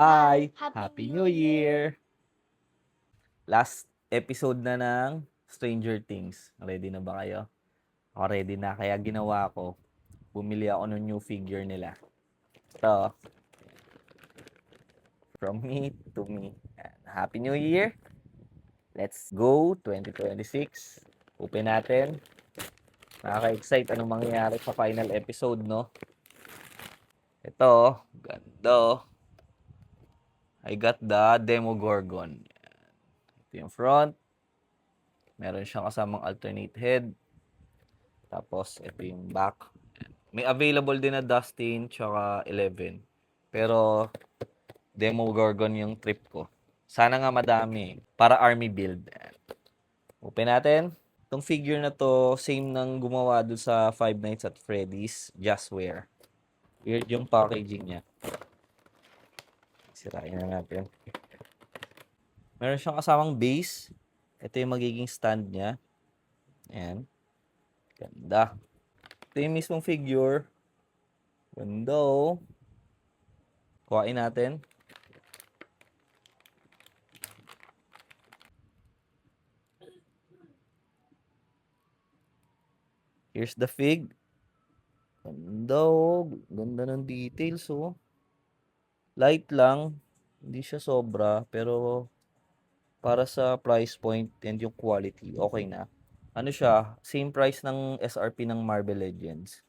Hi! Happy Happy New New Year! Year! Last episode na ng Stranger Things. Ready na ba kayo? Ako ready na, kaya ginawa ko, bumili ako ng new figure nila. Ito, from me to me. Yan. Happy New Year! Let's go 2026. Open natin. Nakaka-excite anong mangyayari sa final episode, no? Ito, ganda. I got the Demogorgon. Ito yung front. Meron siyang kasamang alternate head. Tapos, ito yung back. May available din na Dustin tsaka 11. Pero, Demogorgon yung trip ko. Sana nga madami. Para army build. Open natin. Itong figure na to, same nang gumawa dun sa Five Nights at Freddy's. Just Wear. Weird yung packaging niya. Sirain na natin. Meron siyang kasamang base. Ito yung magiging stand niya. Ayan. Ganda. Ito yung mismong figure. Ganda oh. Kuhain natin. Here's the fig. Ganda oh. Ganda ng details oh. Light lang. Hindi siya sobra. Pero para sa price point and yung quality, okay na. Ano siya? Same price ng SRP ng Marvel Legends.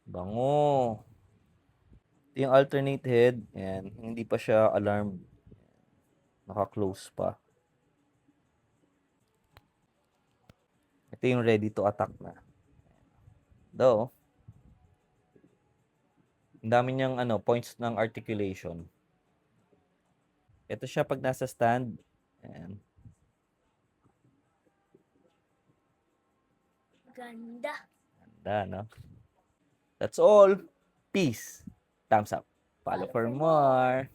Bango. Ito yung alternate head. Ayan. Hindi pa siya alarmed. Naka-close pa. Ito yung ready to attack na. Though, ang dami niyang points ng articulation. Ito siya pag nasa stand. Ayan. Ganda. Ganda, no? That's all. Peace. Thumbs up. Follow for more.